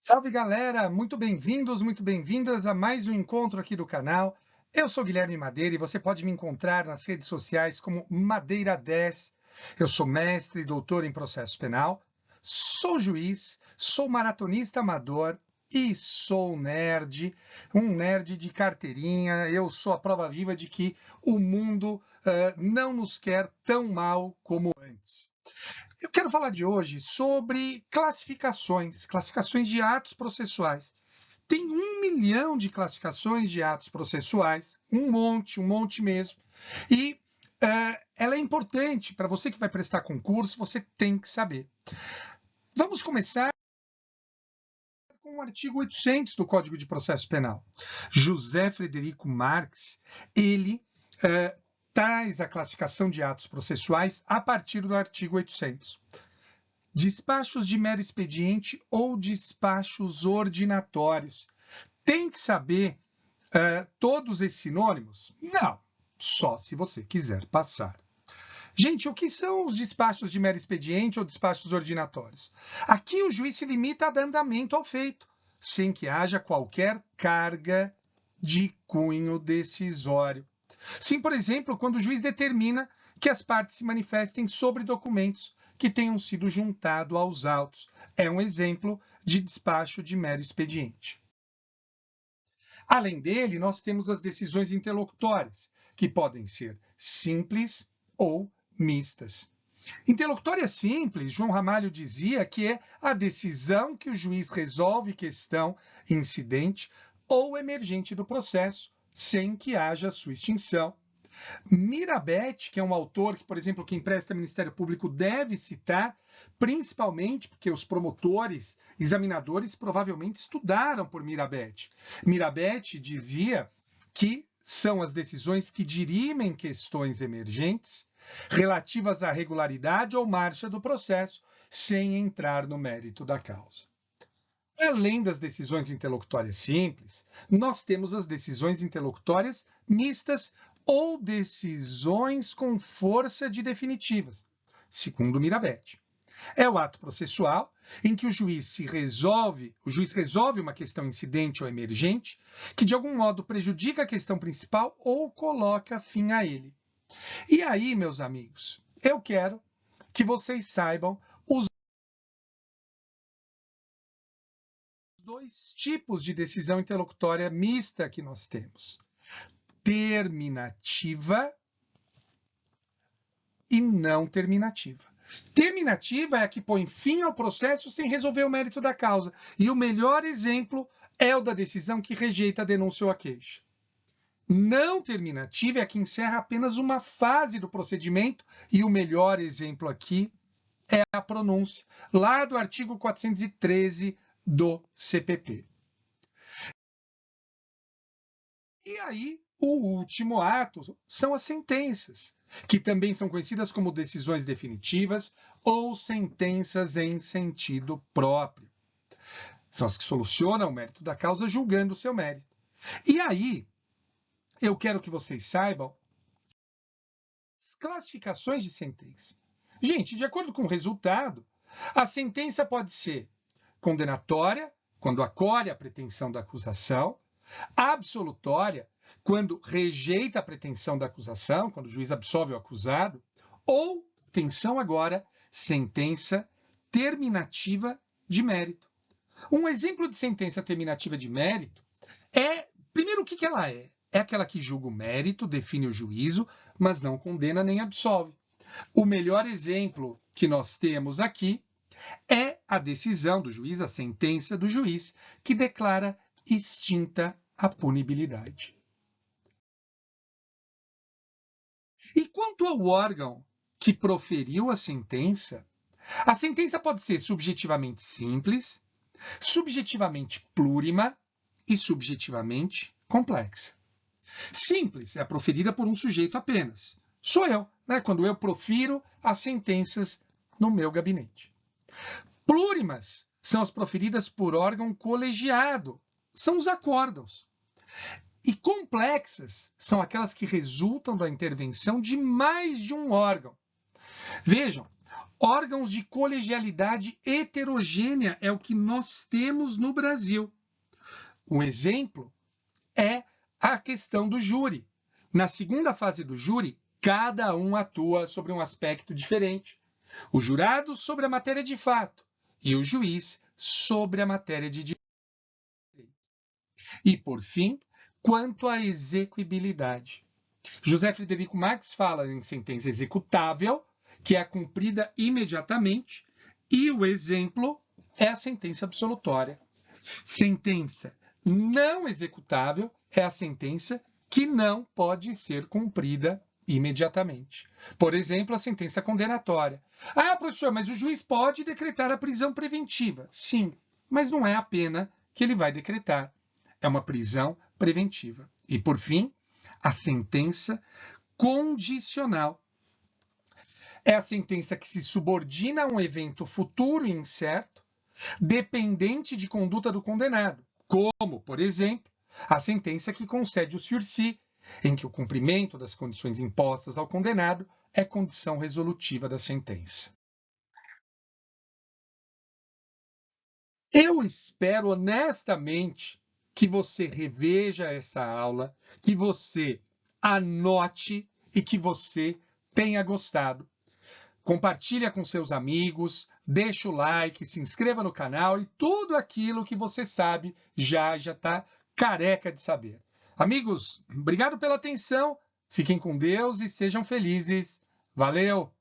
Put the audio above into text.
Salve galera, muito bem-vindos, muito bem-vindas a mais um encontro aqui do canal. Eu sou Guilherme Madeira e você pode me encontrar nas redes sociais como Madeira10. Eu sou mestre e doutor em processo penal, sou juiz, sou maratonista amador e sou um nerd de carteirinha. Eu sou a prova viva de que o mundo não nos quer tão mal como antes. Eu quero falar de hoje sobre classificações de atos processuais. Tem 1 milhão de classificações de atos processuais, um monte mesmo. E ela é importante para você que vai prestar concurso, você tem que saber. Vamos começar com o artigo 800 do Código de Processo Penal. José Frederico Marx, ele traz a classificação de atos processuais a partir do artigo 800. Despachos de mero expediente ou despachos ordinatórios. Tem que saber todos esses sinônimos? Não, só se você quiser passar. Gente, o que são os despachos de mero expediente ou despachos ordinatórios? Aqui o juiz se limita a dar andamento ao feito, sem que haja qualquer carga de cunho decisório. Sim, por exemplo, quando o juiz determina que as partes se manifestem sobre documentos que tenham sido juntados aos autos. É um exemplo de despacho de mero expediente. Além dele, nós temos as decisões interlocutórias, que podem ser simples ou mistas. Interlocutória simples, João Ramalho dizia que é a decisão que o juiz resolve questão incidente ou emergente do processo, sem que haja sua extinção. Mirabete, que é um autor que, por exemplo, quem presta Ministério Público deve citar, principalmente porque os promotores, examinadores, provavelmente estudaram por Mirabete. Mirabete dizia que são as decisões que dirimem questões emergentes relativas à regularidade ou marcha do processo, sem entrar no mérito da causa. Além das decisões interlocutórias simples, nós temos as decisões interlocutórias mistas ou decisões com força de definitivas, segundo Mirabete. É o ato processual em que o juiz resolve uma questão incidente ou emergente que de algum modo prejudica a questão principal ou coloca fim a ele. E aí, meus amigos, eu quero que vocês saibam os dois tipos de decisão interlocutória mista que nós temos: terminativa e não terminativa. Terminativa é a que põe fim ao processo sem resolver o mérito da causa. E o melhor exemplo é o da decisão que rejeita a denúncia ou a queixa. Não terminativa é a que encerra apenas uma fase do procedimento, e o melhor exemplo aqui é a pronúncia, lá do artigo 413 do CPP. E aí, o último ato são as sentenças, que também são conhecidas como decisões definitivas ou sentenças em sentido próprio. São as que solucionam o mérito da causa julgando o seu mérito. E aí, eu quero que vocês saibam as classificações de sentença. Gente, de acordo com o resultado, a sentença pode ser condenatória, quando acolhe a pretensão da acusação, absolutória, quando rejeita a pretensão da acusação, quando o juiz absolve o acusado, ou, atenção agora, sentença terminativa de mérito. Um exemplo de sentença terminativa de mérito é, primeiro, o que ela é? É aquela que julga o mérito, define o juízo, mas não condena nem absolve. O melhor exemplo que nós temos aqui é a decisão do juiz, a sentença do juiz, que declara extinta a punibilidade. E quanto ao órgão que proferiu a sentença pode ser subjetivamente simples, subjetivamente plurima e subjetivamente complexa. Simples é a proferida por um sujeito apenas. Sou eu, né? Quando eu profiro as sentenças no meu gabinete. Plurimas são as proferidas por órgão colegiado, são os acórdãos. E complexas são aquelas que resultam da intervenção de mais de um órgão. Vejam, Órgãos de colegialidade heterogênea é o que nós temos no Brasil. Um exemplo é a questão do júri. Na segunda fase do júri, cada um atua sobre um aspecto diferente. O jurado sobre a matéria de fato e o juiz sobre a matéria de direito. E, por fim, quanto à execuibilidade. José Frederico Marx fala em sentença executável, que é cumprida imediatamente, e o exemplo é a sentença absolutória. Sentença não executável é a sentença que não pode ser cumprida imediatamente. Por exemplo, a sentença condenatória. Ah, professor, mas o juiz pode decretar a prisão preventiva. Sim, mas não é a pena que ele vai decretar. É uma prisão preventiva. E, por fim, a sentença condicional. É a sentença que se subordina a um evento futuro e incerto, dependente de conduta do condenado, como, por exemplo, a sentença que concede o sursi, em que o cumprimento das condições impostas ao condenado é condição resolutiva da sentença. Eu espero honestamente que você reveja essa aula, que você anote e que você tenha gostado. Compartilha com seus amigos, deixa o like, se inscreva no canal e tudo aquilo que você sabe já está careca de saber. Amigos, obrigado pela atenção, fiquem com Deus e sejam felizes. Valeu!